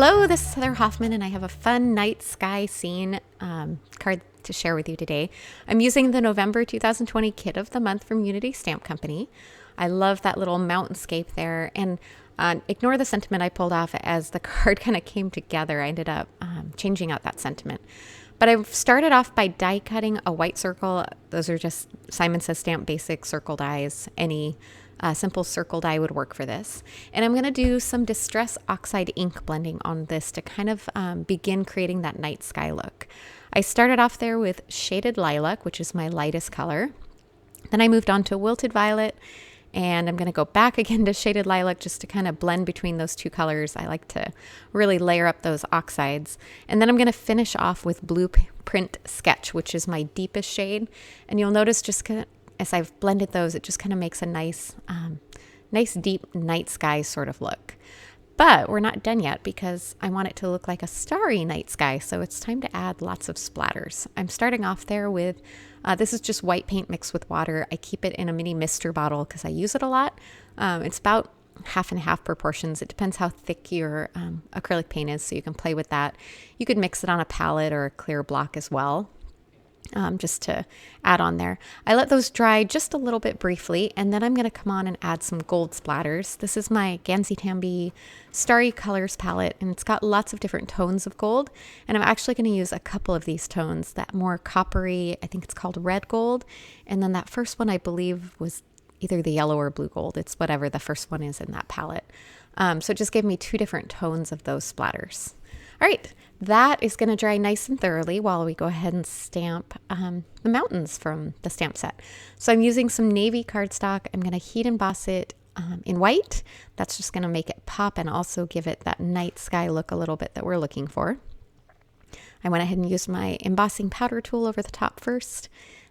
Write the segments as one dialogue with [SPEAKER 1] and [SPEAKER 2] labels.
[SPEAKER 1] Hello, this is Heather Hoffman, and I have a fun night sky scene card to share with you today. I'm using the November 2020 Kit of the Month from Unity Stamp Company. I love that little mountainscape there, and ignore the sentiment I pulled off as the card kind of came together. I ended up changing out that sentiment. But I started off by die cutting a white circle. Those are just Simon Says Stamp basic circle dies. Any simple circle die would work for this. And I'm going to do some Distress Oxide ink blending on this to kind of begin creating that night sky look. I started off there with Shaded Lilac, which is my lightest color. Then I moved on to Wilted Violet, and I'm going to go back again to Shaded Lilac just to kind of blend between those two colors. I like to really layer up those oxides. And then I'm going to finish off with Blueprint Sketch, which is my deepest shade. And you'll notice just kind of, as I've blended those, it just kind of makes a nice deep night sky sort of look. But we're not done yet because I want it to look like a starry night sky. So it's time to add lots of splatters. I'm starting off there with, this is just white paint mixed with water. I keep it in a mini mister bottle because I use it a lot. It's about half and half proportions. It depends how thick your acrylic paint is, so you can play with that. You could mix it on a palette or a clear block as well. Just to add on there. I let those dry just a little bit briefly, and then I'm going to come on and add some gold splatters. This is my Tambi Starry Colors palette, and it's got lots of different tones of gold, and I'm actually going to use a couple of these tones, that more coppery, I think it's called red gold, and then that first one I believe was either the yellow or blue gold. It's whatever the first one is in that palette. So it just gave me two different tones of those splatters. All right, that is going to dry nice and thoroughly while we go ahead and stamp the mountains from the stamp set. So I'm using some navy cardstock. I'm going to heat emboss it in white. That's just going to make it pop and also give it that night sky look a little bit that we're looking for. I went ahead and used my embossing powder tool over the top first.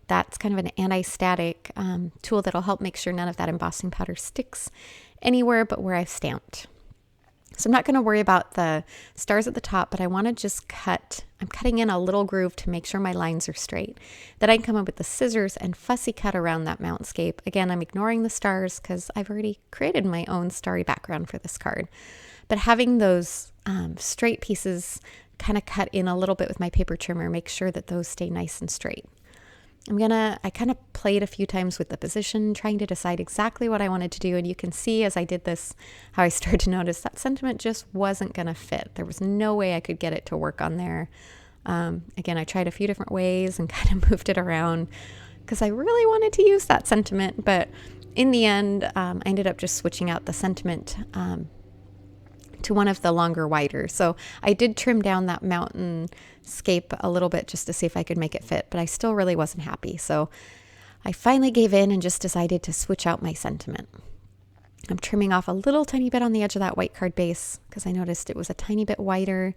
[SPEAKER 1] That's kind of an anti-static tool that'll help make sure none of that embossing powder sticks anywhere but where I've stamped. So I'm not going to worry about the stars at the top, but I want to just I'm cutting in a little groove to make sure my lines are straight. Then I can come up with the scissors and fussy cut around that mountainscape. Again, I'm ignoring the stars because I've already created my own starry background for this card. But having those straight pieces kind of cut in a little bit with my paper trimmer, make sure that those stay nice and straight. I kind of played a few times with the position, trying to decide exactly what I wanted to do. And you can see as I did this, how I started to notice that sentiment just wasn't going to fit. There was no way I could get it to work on there. Again, I tried a few different ways and kind of moved it around because I really wanted to use that sentiment. But in the end, I ended up just switching out the sentiment to one of the longer, wider. So I did trim down that mountainscape a little bit just to see if I could make it fit, but I still really wasn't happy. So I finally gave in and just decided to switch out my sentiment. I'm trimming off a little tiny bit on the edge of that white card base because I noticed it was a tiny bit wider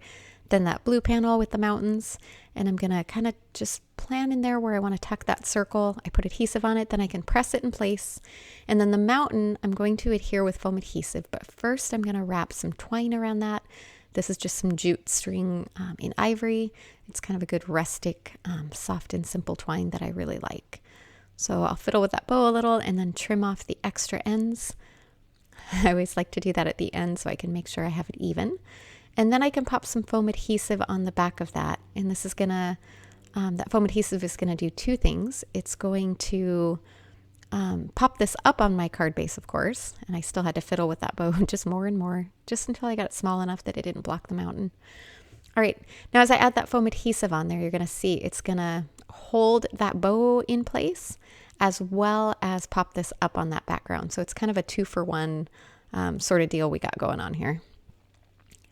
[SPEAKER 1] than that blue panel with the mountains. And I'm going to kind of just plan in there where I want to tuck that circle. I put adhesive on it, then I can press it in place. And then the mountain, I'm going to adhere with foam adhesive. But first, I'm going to wrap some twine around that. This is just some jute string in ivory. It's kind of a good rustic, soft and simple twine that I really like. So I'll fiddle with that bow a little and then trim off the extra ends. I always like to do that at the end so I can make sure I have it even. And then I can pop some foam adhesive on the back of that. And this is gonna, that foam adhesive is gonna do two things. It's going to pop this up on my card base, of course. And I still had to fiddle with that bow just more and more, just until I got it small enough that it didn't block the mountain. All right, now as I add that foam adhesive on there, you're gonna see it's gonna hold that bow in place as well as pop this up on that background. So it's kind of a 2-for-1 sort of deal we got going on here.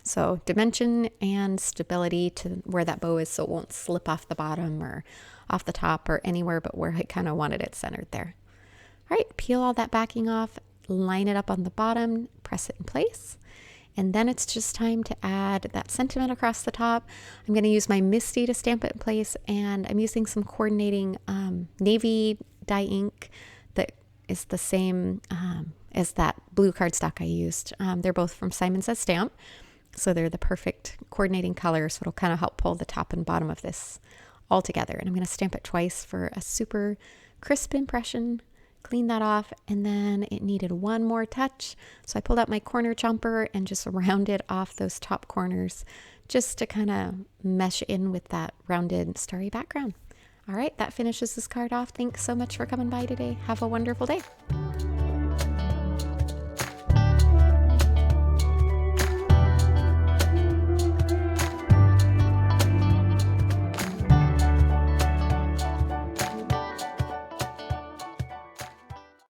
[SPEAKER 1] So dimension and stability to where that bow is so it won't slip off the bottom or off the top or anywhere but where I kind of wanted it centered there. All right, peel all that backing off, line it up on the bottom, press it in place. And then it's just time to add that sentiment across the top. I'm going to use my Misty to stamp it in place, and I'm using some coordinating navy dye ink that is the same as that blue cardstock I used. They're both from Simon Says Stamp. So they're the perfect coordinating color, so it'll kind of help pull the top and bottom of this all together. And I'm going to stamp it twice for a super crisp impression cleaned that off, and then it needed one more touch. So I pulled out my corner chomper and just rounded off those top corners just to kind of mesh in with that rounded starry background. All right, that finishes this card off. Thanks so much for coming by today. Have a wonderful day.